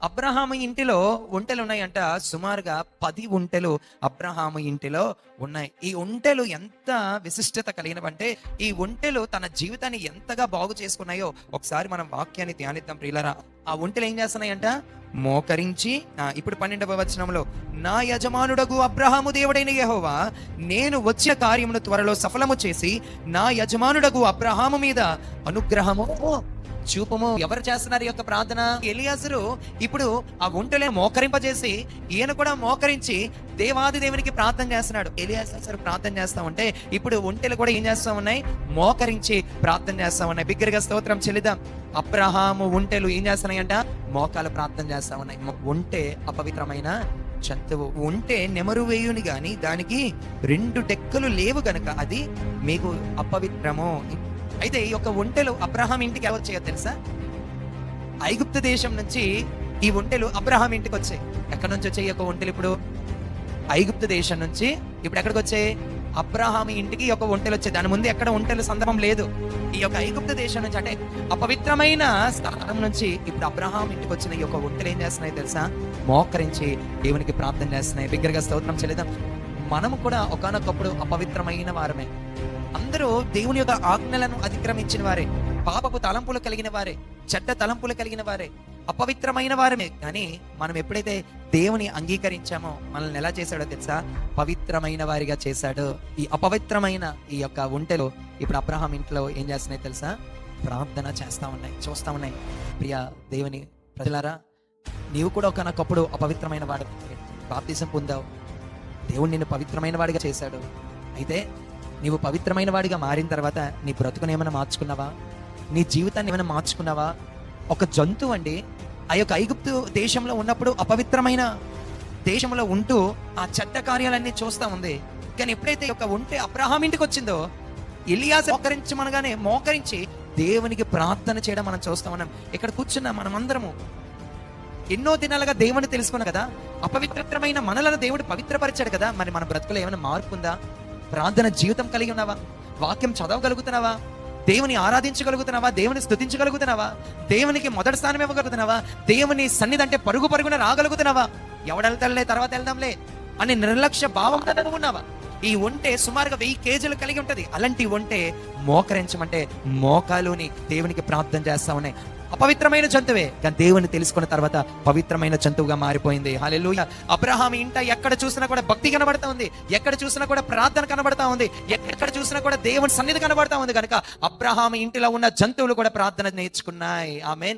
అబ్రహాము ఇంటిలో ఒంటెలు ఉన్నాయంట. సుమారుగా 10 ఒంటెలు అబ్రహాము ఇంటిలో ఉన్నాయి. ఈ ఒంటెలు ఎంత విశిష్టత కలిగినవంటే, ఈ ఒంటెలు తన జీవితాన్ని ఎంతగా బాగు చేసుకున్నాయో ఒకసారి మనం వాక్యాన్ని ధ్యానిద్దాం ప్రియులారా. ఆ ఒంటెలు ఏం చేస్తున్నాయంట? మోకరించి ఇప్పుడు 12వ వచనంలో, నా యజమానుడగు అబ్రహాము దేవుడైన యెహోవా, నేను వచ్చిన కార్యమును త్వరలో సఫలము చేసి నా యజమానుడగు అబ్రహాము మీద అనుగ్రహము చూపము. ఎవరు చేస్తున్నారు ఈ యొక్క ప్రార్థన? ఎలియాజరు ఇప్పుడు ఆ ఒంటెలను మోకరింపజేసి ఈయన కూడా మోకరించి దేవాది దేవునికి ప్రార్థన చేస్తున్నాడు. ఎలియాజరు ప్రార్థన చేస్తా ఉంటే ఇప్పుడు ఒంటెలు కూడా ఏం చేస్తా ఉన్నాయి? మోకరించి ప్రార్థన చేస్తా ఉన్నాయి. బిగ్గరగా స్తోత్రం చెల్లిద్దాం. అబ్రహాము ఒంటెలు ఏం చేస్తున్నాయంట? మోకాలు ప్రార్థన చేస్తా ఉన్నాయి. ఒంటె అపవిత్రమైన జంతువు. ఒంటె నెమరు వేయుని గాని దానికి 2 డెక్కలు లేవు గనుక అది మీకు అపవిత్రము. అయితే ఈ యొక్క ఒంటెలు అబ్రహాం ఇంటికి ఎవరు వచ్చాయో తెలుసా? ఐగుప్తు దేశం నుంచి ఈ ఒంటెలు అబ్రహాం ఇంటికి వచ్చాయి. ఎక్కడి నుంచి వచ్చాయి ఈ యొక్క ఒంటెలు? ఇప్పుడు ఐగుప్తు దేశం నుంచి ఇప్పుడు ఎక్కడికి వచ్చాయి? అబ్రహాం ఇంటికి ఒక ఒంటెలు వచ్చాయి. దాని ముందు ఎక్కడ ఒంటెలు సందర్భం లేదు. ఈ యొక్క ఐగుప్తు దేశం నుంచి, అంటే అపవిత్రమైన స్థానం నుంచి ఇప్పుడు అబ్రహాం ఇంటికి వచ్చిన ఈ యొక్క ఒంటెలు ఏం చేస్తున్నాయి తెలుసా? మోకరించి దేవునికి ప్రార్థన చేస్తున్నాయి. బిగ్గరగా స్తోత్రం చెల్లిద్దాం. మనము కూడా ఒకానొకప్పుడు అపవిత్రమైన వారమే. అందరూ దేవుని యొక్క ఆజ్ఞలను అతిక్రమించిన వారే, పాపపు తలంపులు కలిగిన వారే, చెడ్డ తలంపులు కలిగిన వారే, అపవిత్రమైన వారమే. కానీ మనం ఎప్పుడైతే దేవుని అంగీకరించామో మనల్ని ఎలా చేశాడో తెలుసా? పవిత్రమైన వారిగా చేశాడు. ఈ అపవిత్రమైన ఈ యొక్క ఒంటెలు ఇప్పుడు అబ్రహాం ఇంట్లో ఏం చేస్తున్నాయి తెలుసా? ప్రార్థన చేస్తా ఉన్నాయి, చూస్తా ఉన్నాయి. ప్రియ దేవుని ప్రజలారా, నీవు కూడా ఒకనొకప్పుడు అపవిత్రమైన వాడు, బాప్తిసం పొందావు, దేవుడు నిన్ను పవిత్రమైన వాడిగా చేశాడు. అయితే నీవు పవిత్రమైన వాడిగా మారిన తర్వాత నీ బ్రతుకుని ఏమైనా మార్చుకున్నావా? నీ జీవితాన్ని ఏమైనా మార్చుకున్నావా? ఒక జంతువు అండి ఆ యొక్క ఐగుప్తు దేశంలో ఉన్నప్పుడు అపవిత్రమైన దేశంలో ఉంటూ ఆ చెడ్డ కార్యాలన్నీ చూస్తా ఉంది. కానీ ఎప్పుడైతే ఒక ఒంటె అబ్రహాం ఇంటికి వచ్చిందో, ఎలియాజరు మోకరించమనగానే మోకరించి దేవునికి ప్రార్థన చేయడం మనం చూస్తా ఉన్నాం. ఇక్కడ కూర్చున్న మనమందరము ఎన్నో దినాలుగా దేవుని తెలుసుకున్నాం కదా. అపవిత్రమైన మనలను దేవుడు పవిత్రపరిచాడు కదా. మరి మన బ్రతుకులో ఏమైనా మార్పు ఉందా? ప్రార్థన జీవితం కలిగి ఉన్నావా? వాక్యం చదవగలుగుతున్నావా? దేవుని ఆరాధించగలుగుతున్నావా? దేవుని స్తుతించగలుగుతున్నావా? దేవునికి మొదటి స్థానం ఇవ్వగలుగుతున్నావా? దేవుని సన్నిధి అంటే పరుగు పరుగున రాగలుగుతున్నావా? ఎవడెళ్తాలే తర్వాత వెళ్దాంలే అని నిర్లక్ష్య భావం ఉన్నావా? ఈ ఒంటె సుమారుగా 1000 కేజీలు కలిగి ఉంటది. అలాంటి ఒంటె మోకరించమంటే మోకాలుని దేవునికి ప్రార్థన చేస్తా ఉన్నాయి. అపవిత్రమైన జంతువే, కానీ దేవుని తెలుసుకున్న తర్వాత పవిత్రమైన జంతువుగా మారిపోయింది. హల్లెలూయా. అబ్రహాం ఇంట ఎక్కడ చూసినా కూడా భక్తి కనబడతా ఉంది, ఎక్కడ చూసినా కూడా ప్రార్థన కనబడతా ఉంది, ఎక్కడ చూసినా కూడా దేవుని సన్నిధి కనబడతా ఉంది. కనుక అబ్రహాం ఇంటిలో ఉన్న జంతువులు కూడా ప్రార్థన నేర్చుకున్నాయి. ఆమేన్.